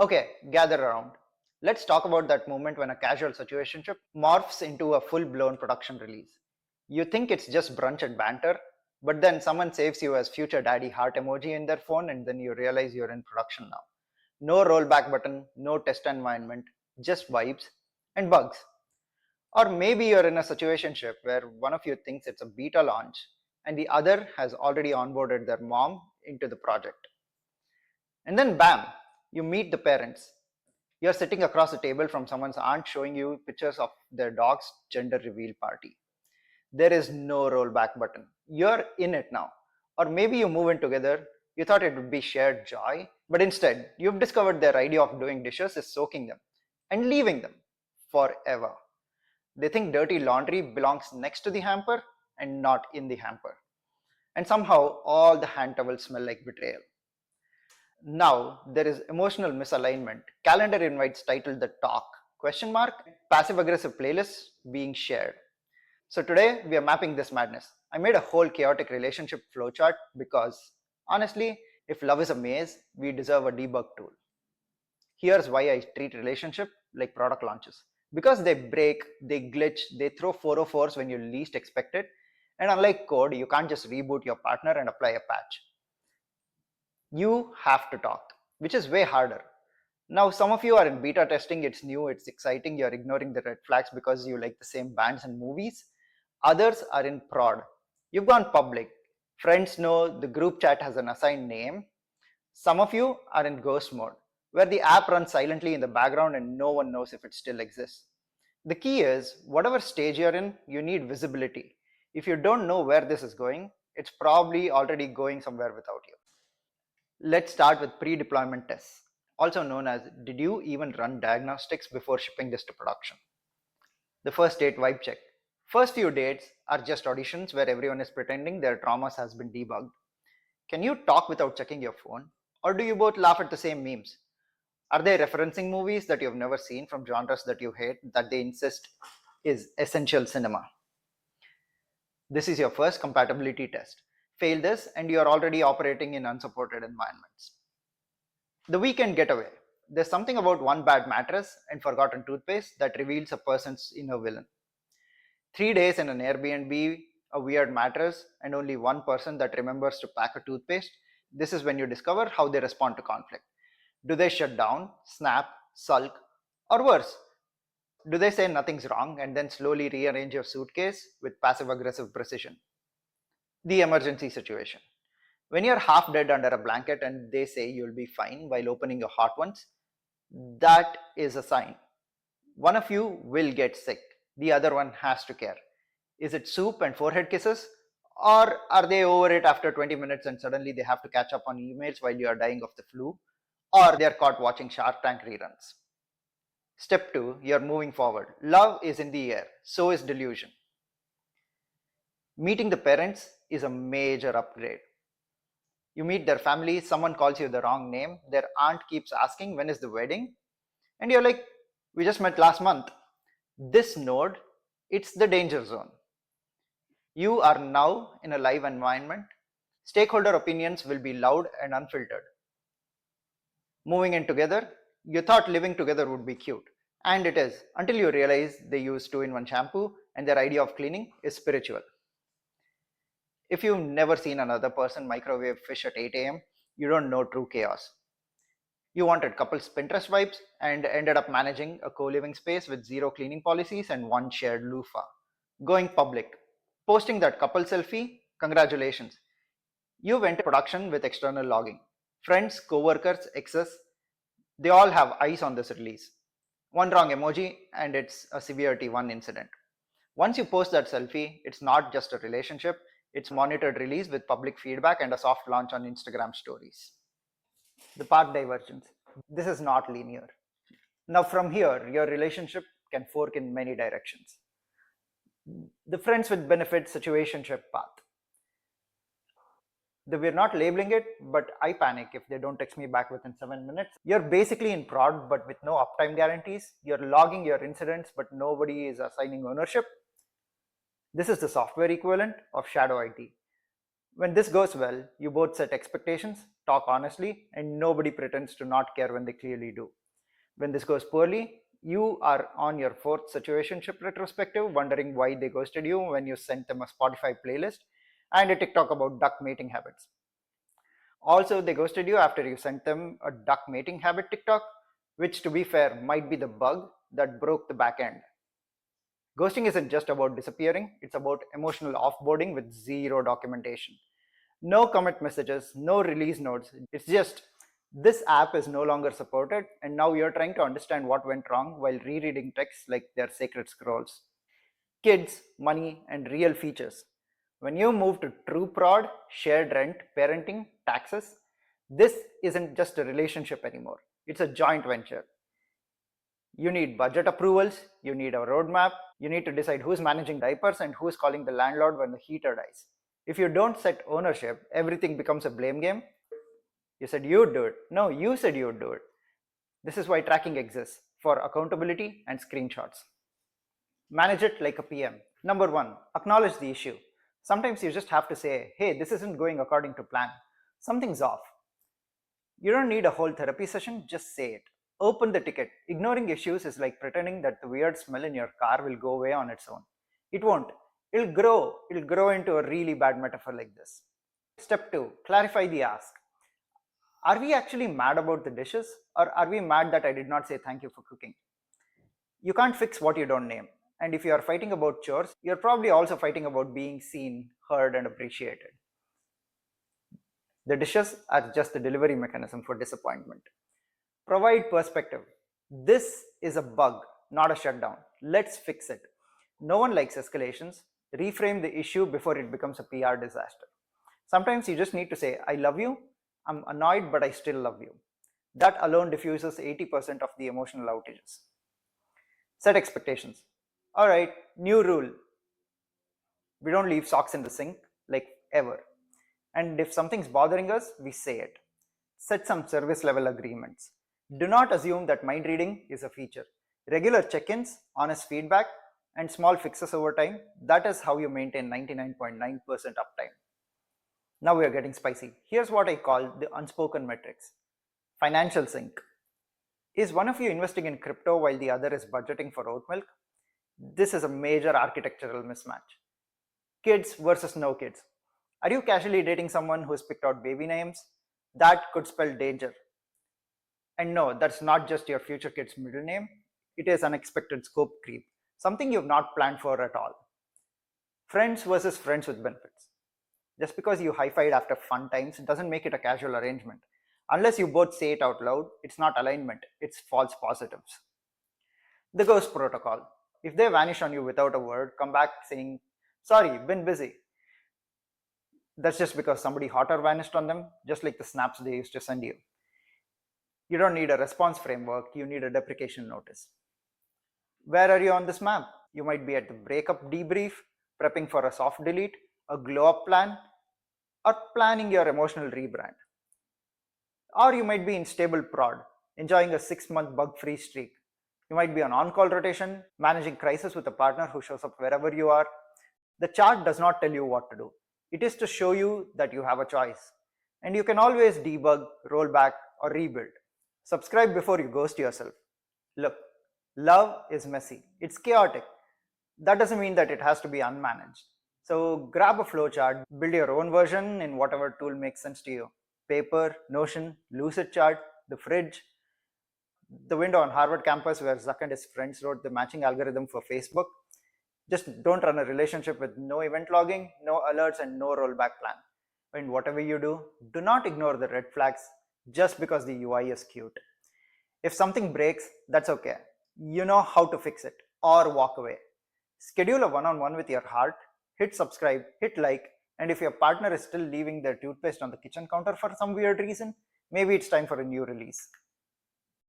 Okay, gather around. Let's talk about that moment when a casual situationship morphs into a full-blown production release. You think it's just brunch and banter, but then someone saves you as future daddy heart emoji in their phone and then you realize you're in production now. No rollback button, no test environment, just vibes and bugs. Or maybe you're in a situationship where one of you thinks it's a beta launch and the other has already onboarded their mom into the project. And then bam, you meet the parents. You're sitting across the table from someone's aunt showing you pictures of their dog's gender reveal party. There is no rollback button. You're in it now. Or maybe you move in together. You thought it would be shared joy, but instead, you've discovered their idea of doing dishes is soaking them and leaving them forever. They think dirty laundry belongs next to the hamper and not in the hamper. And somehow, all the hand towels smell like betrayal. Now there is emotional misalignment. Calendar invites titled the talk question mark passive aggressive playlists being shared. So today we are mapping this madness. I made a whole chaotic relationship flowchart because honestly, if love is a maze, we deserve a debug tool. Here's why I treat relationship like product launches. Because they break, they glitch, they throw 404s when you least expect it. And unlike code, you can't just reboot your partner and apply a patch. You have to talk, which is way harder. Now, some of you are in beta testing, it's new, it's exciting, you're ignoring the red flags because you like the same bands and movies. Others are in prod. You've gone public. Friends know the group chat has an assigned name. Some of you are in ghost mode, where the app runs silently in the background and no one knows if it still exists. The key is, whatever stage you're in, you need visibility. If you don't know where this is going, it's probably already going somewhere without you. Let's start with pre-deployment tests, also known as did you even run diagnostics before shipping this to production? The first date vibe check. First few dates are just auditions where everyone is pretending their traumas has been debugged. Can you talk without checking your phone? Or do you both laugh at the same memes? Are they referencing movies that you've never seen from genres that you hate that they insist is essential cinema? This is your first compatibility test. Fail this and you are already operating in unsupported environments. The weekend getaway. There's something about one bad mattress and forgotten toothpaste that reveals a person's inner villain. 3 days in an Airbnb, a weird mattress, and only one person that remembers to pack a toothpaste. This is when you discover how they respond to conflict. Do they shut down, snap, sulk, or worse? Do they say nothing's wrong and then slowly rearrange your suitcase with passive aggressive precision? The emergency situation. When you're half dead under a blanket and they say you'll be fine while opening your hot ones, that is a sign. One of you will get sick, the other one has to care. Is it soup and forehead kisses? Or are they over it after 20 minutes and suddenly they have to catch up on emails while you are dying of the flu? Or they're caught watching Shark Tank reruns. Step 2, you're moving forward. Love is in the air, so is delusion. Meeting the parents is a major upgrade. You meet their family, someone calls you the wrong name, their aunt keeps asking when is the wedding, and you're like, we just met last month. This node, it's the danger zone. You are now in a live environment. Stakeholder opinions will be loud and unfiltered. Moving in together, you thought living together would be cute. And it is, until you realize they use 2-in-1 shampoo and their idea of cleaning is spiritual. If you've never seen another person microwave fish at 8 a.m., you don't know true chaos. You wanted couples Pinterest vibes and ended up managing a co-living space with zero cleaning policies and one shared loofah. Going public. Posting that couple selfie, congratulations. You went to production with external logging. Friends, co-workers, exes, they all have eyes on this release. One wrong emoji and it's a severity 1 incident. Once you post that selfie, it's not just a relationship, it's monitored release with public feedback and a soft launch on Instagram stories. The path divergence. This is not linear. Now from here, your relationship can fork in many directions. The friends with benefits situationship path. We're not labeling it, but I panic if they don't text me back within 7 minutes. You're basically in prod, but with no uptime guarantees. You're logging your incidents, but nobody is assigning ownership. This is the software equivalent of shadow IT. When this goes well, you both set expectations, talk honestly, and nobody pretends to not care when they clearly do. When this goes poorly, you are on your fourth situationship retrospective, wondering why they ghosted you when you sent them a Spotify playlist and a TikTok about duck mating habits. Also, they ghosted you after you sent them a duck mating habit TikTok, which, to be fair, might be the bug that broke the back end. Ghosting isn't just about disappearing, it's about emotional offboarding with zero documentation. No commit messages, no release notes. It's just this app is no longer supported, and now you're trying to understand what went wrong while rereading texts like they're sacred scrolls. Kids, money, and real features. When you move to true prod, shared rent, parenting, taxes, this isn't just a relationship anymore. It's a joint venture. You need budget approvals, you need a roadmap, you need to decide who's managing diapers and who's calling the landlord when the heater dies. If you don't set ownership, everything becomes a blame game. You said you'd do it. No, you said you'd do it. This is why tracking exists for accountability and screenshots. Manage it like a PM. Number one, acknowledge the issue. Sometimes you just have to say, hey, this isn't going according to plan. Something's off. You don't need a whole therapy session, just say it. Open the ticket. Ignoring issues is like pretending that the weird smell in your car will go away on its own. It won't. It'll grow. It'll grow into a really bad metaphor like this. Step 2. Clarify the ask. Are we actually mad about the dishes, or are we mad that I did not say thank you for cooking? You can't fix what you don't name. And if you are fighting about chores, you're probably also fighting about being seen, heard, and appreciated. The dishes are just the delivery mechanism for disappointment. Provide perspective. This is a bug, not a shutdown. Let's fix it. No one likes escalations. Reframe the issue before it becomes a PR disaster. Sometimes you just need to say, I love you. I'm annoyed, but I still love you. That alone diffuses 80% of the emotional outages. Set expectations. All right, new rule. We don't leave socks in the sink, like ever. And if something's bothering us, we say it. Set some service level agreements. Do not assume that mind reading is a feature. Regular check-ins, honest feedback, and small fixes over time, that is how you maintain 99.9% uptime. Now we are getting spicy. Here's what I call the unspoken metrics. Financial sync. Is one of you investing in crypto while the other is budgeting for oat milk? This is a major architectural mismatch. Kids versus no kids. Are you casually dating someone who's picked out baby names? That could spell danger. And no, that's not just your future kid's middle name. It is unexpected scope creep, something you've not planned for at all. Friends versus friends with benefits. Just because you high-fived after fun times doesn't make it a casual arrangement. Unless you both say it out loud, it's not alignment, it's false positives. The ghost protocol. If they vanish on you without a word, come back saying, sorry, been busy. That's just because somebody hotter vanished on them, just like the snaps they used to send you. You don't need a response framework, you need a deprecation notice. Where are you on this map? You might be at the breakup debrief, prepping for a soft delete, a glow up plan, or planning your emotional rebrand. Or you might be in stable prod, enjoying a 6-month bug-free streak. You might be on on-call rotation, managing crisis with a partner who shows up wherever you are. The chart does not tell you what to do. It is to show you that you have a choice. And you can always debug, roll back, or rebuild. Subscribe before you ghost yourself. Look, love is messy. It's chaotic. That doesn't mean that it has to be unmanaged. So grab a flowchart, build your own version in whatever tool makes sense to you. Paper, Notion, Lucidchart, the fridge, the window on Harvard campus where Zuck and his friends wrote the matching algorithm for Facebook. Just don't run a relationship with no event logging, no alerts, and no rollback plan. And whatever you do, do not ignore the red flags just because the UI is cute. If something breaks, that's okay. You know how to fix it or walk away. Schedule a one-on-one with your heart, hit subscribe, hit like, and if your partner is still leaving their toothpaste on the kitchen counter for some weird reason, maybe it's time for a new release.